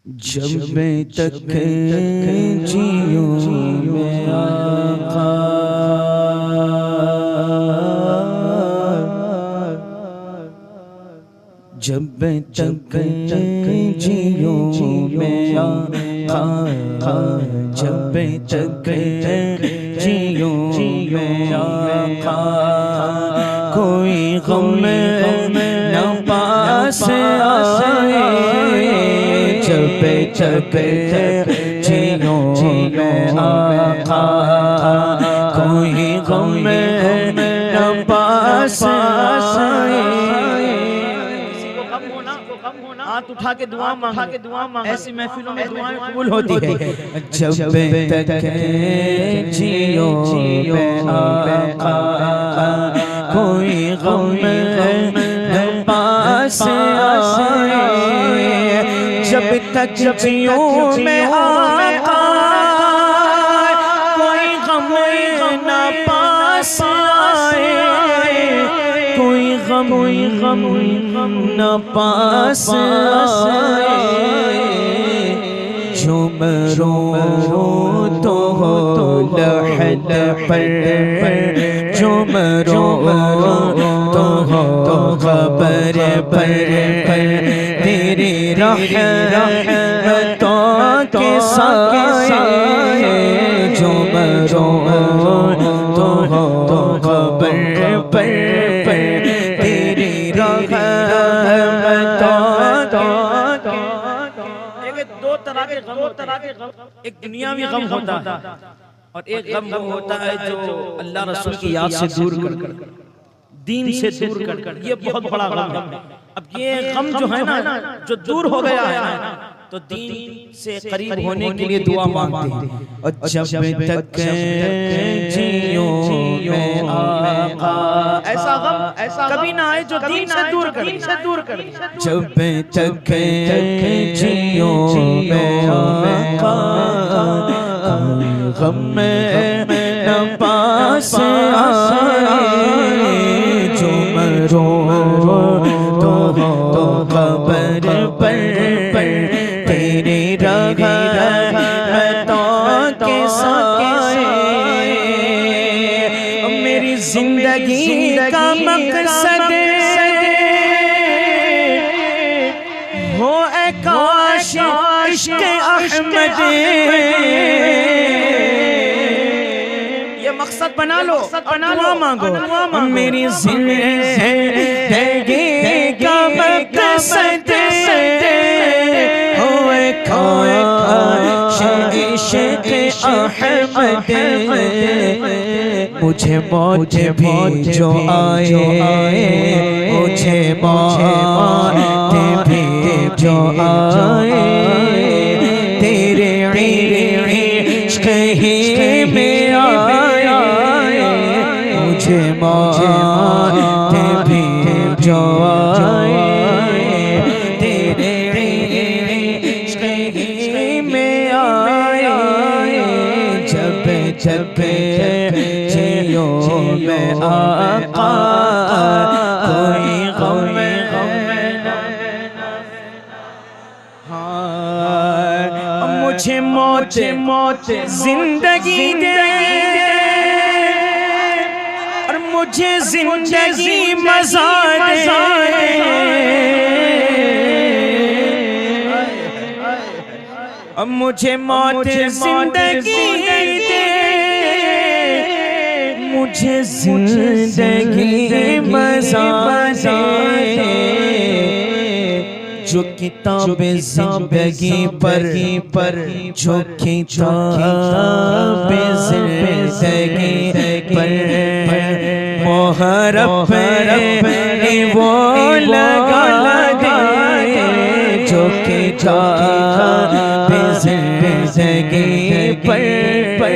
जब तक जियो मैं आका, जब तक जियो मैं आका, जब तक जियो मैं आका, कोई गम न पास आए। जब तक जियो मैं आका, कोई गम न पास आए। हाथ उठा के दुआ मांग, ऐसी महफिलों में दुआएं कबूल होती है। जब तक जियो मैं आका, कोई गम न पास आए। जब तक जियो मैं आका, कोई गम न पास आए। कोई गम न पास आए। जो मरो तो हो लहद पर, जो मरो तो हो खबर पर, तेरी रहमतों के साए। जो मरो तो हो खबर पर, तेरी रहमतों के। दो तरह के गम, एक दुनियावी गम होता है और एक गम वो होता है जो अल्लाह रसूल की याद से दूर कर, दीन से दूर कर। ये बहुत बड़ा गम है। अब ये गम जो है ना, जो दूर हो गया है ना, तो दीन से करीब होने के लिए दुआ मांगते हैं। और जब तक जियो मैं आका, ऐसा कभी ना आए जो दीन से दूर कर। जब तक जियो मैं आका, गम न पास आए। जो मरो तो हो खबर पर, तेरे रहमतों के साए। मेरी जिंदगी का मकसद हो ए काश इश्क अहमद। ये मकसद बना लो, दुआ मांगो। मेरी जिंदगी का मकसद हो ए काश इश्क अहमद। मुझे मौत भी जो आए, मुझे मौत भी जो आए, तेरे इश्क ही में आए। मुझे मौत भी जो आए, तेरे इश्क ही में आए। जब जब जियो मैं आका, कोई गम मुझे मौत जिंदगी दे, और मुझे जिंदगी मजा दे। अब मुझे मौत जिंदगी दे, मुझे जिंदगी मजा दे। जो किताब जिंदगी पर, जो किताब जिंदगी पर मोहर अपने वो लगा दे। जो किताब जिंदगी पर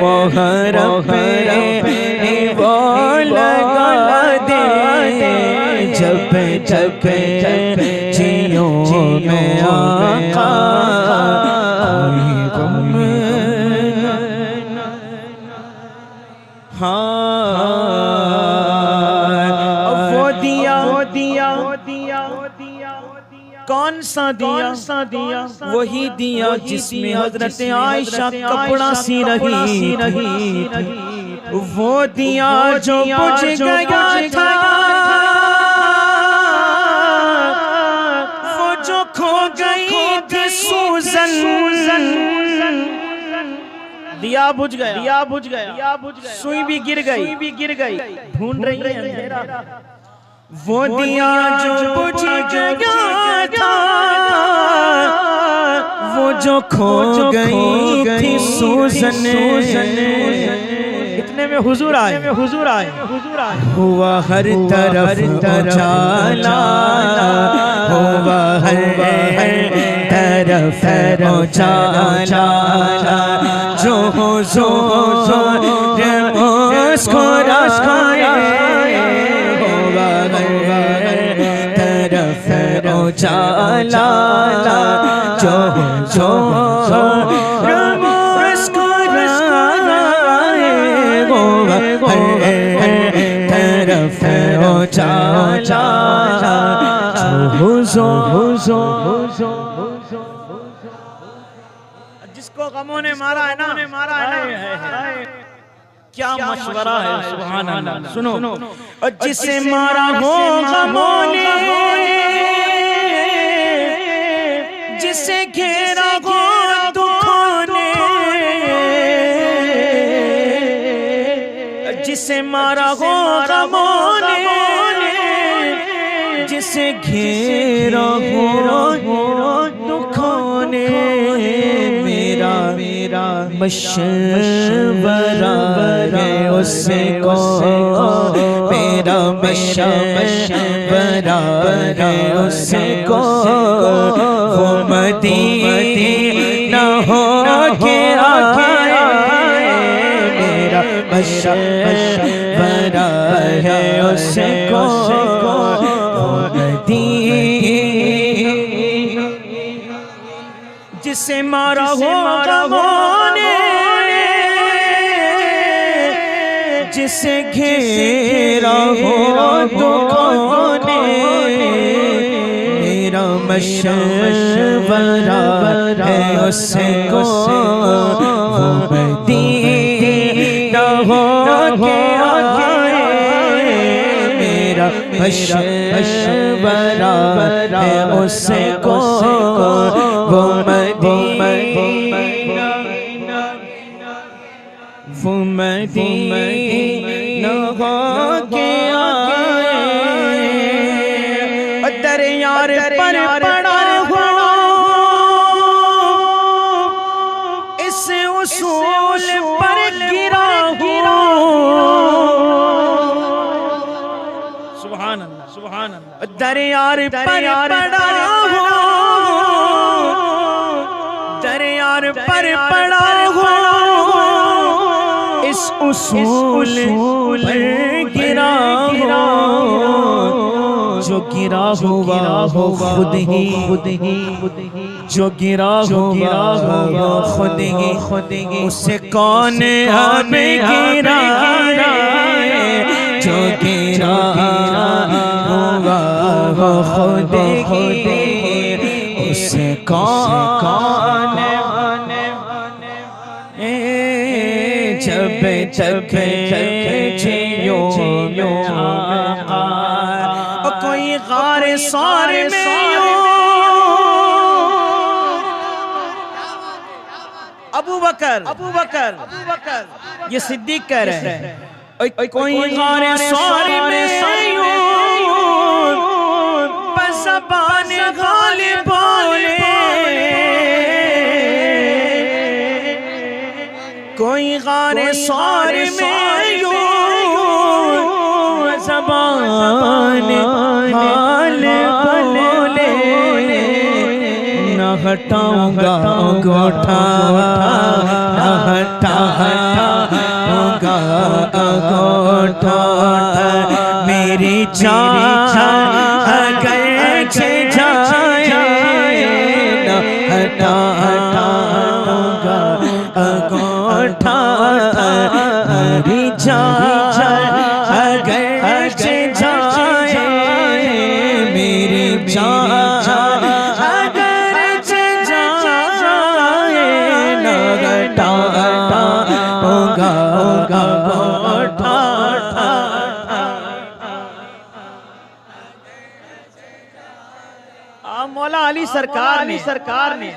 मोहर अपने वो लगा दे। जब तक जियो मैं आका, कोई गम वो दिया कौन सा दिया वही दिया जिसमें हजरत आयशा कपड़ा सी रही वो दिया जो बुझ गया था वो जो खो गई थी सूजन दिया बुझ गया सुई भी गिर गई ढूंढ रही है अंधेरा वो दिया जो बुझ गया था वो जो खो गई थी सूजन इतने में हुजूर आए हुआ हर तरफ उजाला हुआ हर तरफ उजाला जो हुजूर मुस्कुराए हुआ हर तरफ उजाला जो हुजूर जिसको गमों ने मारा है ना क्या मशवरा है सुभान अल्लाह सुनो और जिसे मारा हो गमों ने जिसे घेरा हो दुखों ने जिसे मारा हो गमों ने जिसे घेरा हो दुखों ने मेरा मशवरा है उससे को मेरा मशवरा है उससे को वो मदीना हो के आए मेरा मशवरा है उससे को जिसे मारा हो गमों ने जिसे घेरा हो दुखों ने मेरा मशवरा है उससे को वो मदीना हो के आए मेरा मशवरा है उससे को वो मदीना हो के आए दरिया पर पड़ा हो इस उसूल पर गिरा हो सुभान अल्लाह दरिया पर पड़ा हो दरिया पर पड़ा हो इस उसूल पर गिरा हो जो गिरा हुआ हो खुद ही जो गिरा हुआ हो खुद ही उसे कौन हमें गिरा जो गिरा हुआ हो खुद ही उसे कौन जब तक जियो कोई गारे सारे में अबू बकर ये सिद्दीक कह रहे हैं कोई गारे सारे में ज़बान गालिब बोले कोई गारे सारे में ज़बान गालिब बोले न हटाऊंगा गोठा न हटाऊंगा गोठा मेरी जान अगर जाए न हटाऊंगा गोठा मेरी जान अगर जाए मेरी जान सरकार ने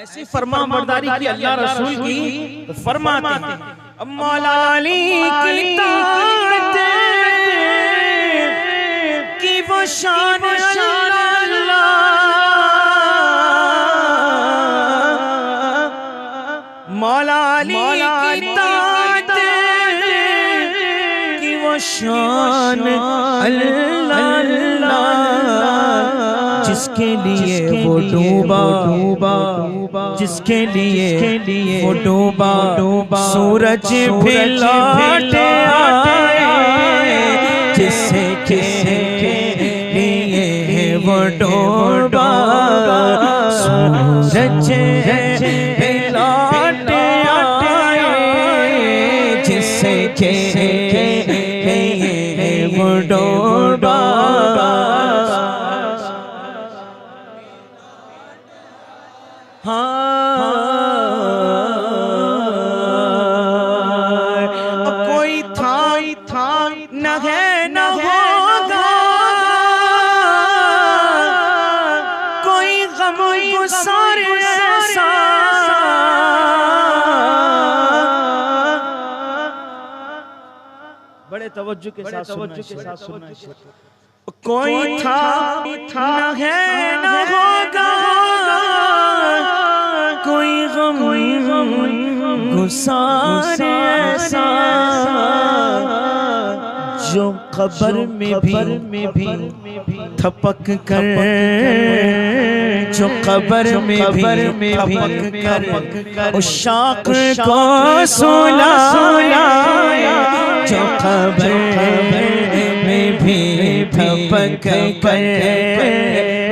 ऐसी फरमा बरदारी की अल्लाह रसूल की, तो फरमाते हैं मौला अली की ताकत की वो शान अल्लाह, मौला अली की ताकत की वो शान अल्लाह, जिसके लिए वो डूबा, जिसके लिए वो डूबा, सूरज भी लौट आए, जिससे के लिए वो डूबा, सूरज भी लौट आए, जिससे के लिए वो डूबा। कोई था न है न होगा, कोई गम गुसार ऐसा, बड़े तवज्जो के साथ सुनना। कोई था न है न होगा, कोई गम गुसार ऐसा, जो कब्र में भी थपक कर, जो कब्र में भी थपक कर उस शाख को सुलाया, जो कब्र में भी थपक कर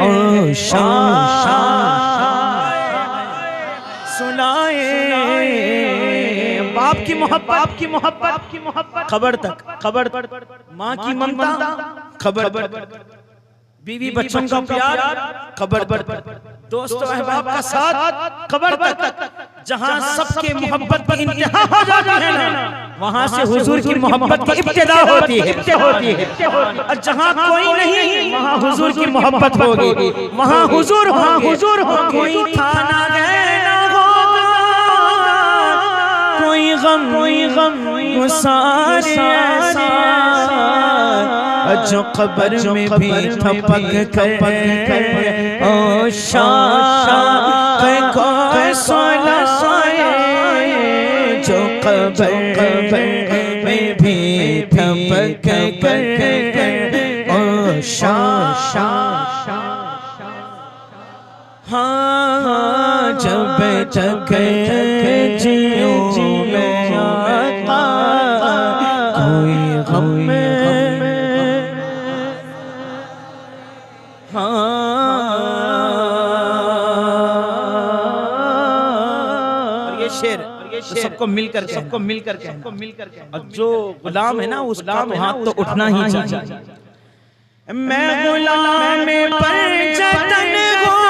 ओ शाख सुनाए। बाप की मोहब्बत खबर तक, माँ की ममता खबर, बीवी बच्चों का प्यार खबर, दोस्तों अहबाब का साथ खबर तक, जहाँ सबके मोहब्बत की इंतहा हो जाती है ना, वहाँ से हुजूर की मोहब्बत की इब्तिदा होती है। और जहाँ कोई नहीं, वहाँ हुजूर की मोहब्बत होगी, वहाँ हुजूर हो। कोई था ना गए ना होगा, कोई गम गुसार ऐसा, जो कब्र में भी थपक कर ओ शाख को सुलाए, जो कब्र में भी थपक कर ओ शाख। हाँ जब तक जियूं मैं आका, कोई गम सबको मिलकर और जो गुलाम है ना, उसका तो हाथ तो उठना ही चाहिए। मैं गुलाम पर जतन हूँ,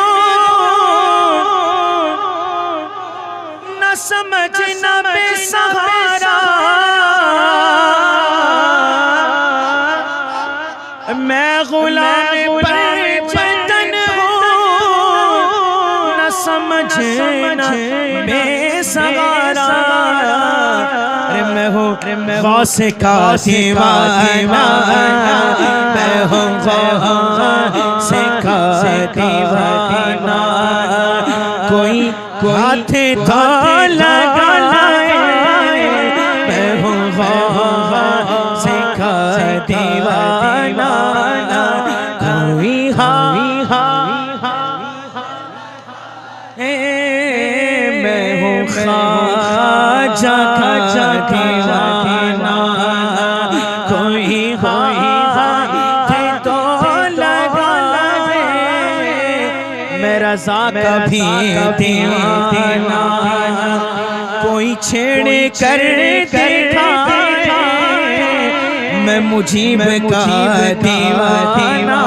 न समझ न बेसहारा, मैं गुलाम पर जतन हूँ, न समझ न बेसहारा। मैं हूँ गौसे का दीवाना, मैं हूँ गौसे का दीवाना, कोई हाथ तो लगाए, मैं हूँ गौसे का दीवाना, कोई मैं हूँ ख्वाजा का दीवाना, कोई तो लगाए, मेरा रज़ा का भी दीवाना, कोई छेड़ कर दिखाए, मैं मुजीब का दीवाना,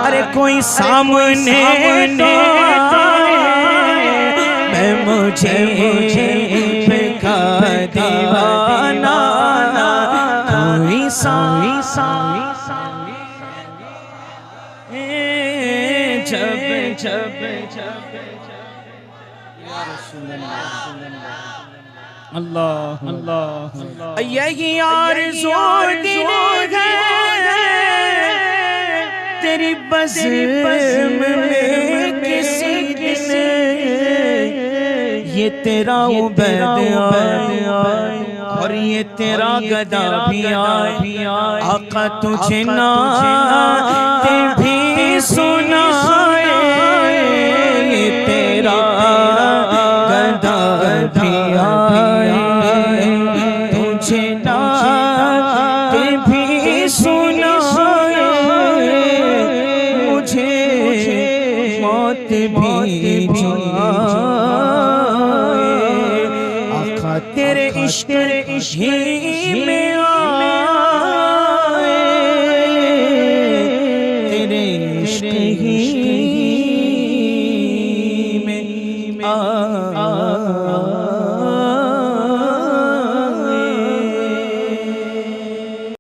अरे कोई सामने मैं मुजीब का दीवाना, कोई जब अल्लाह अल्लाह यही आरज़ू दिल है तेरी बज़्म में किसी दिन ये तेरा उबैद आए और ये तेरा गदा भी आए आका तुझे नाते भी सुनाए ये तेरा गदा भी आए तुझे नाते भी सुनाए मुझे मौत भी आका तेरे इश्क ही में आए तेरे इश्क ही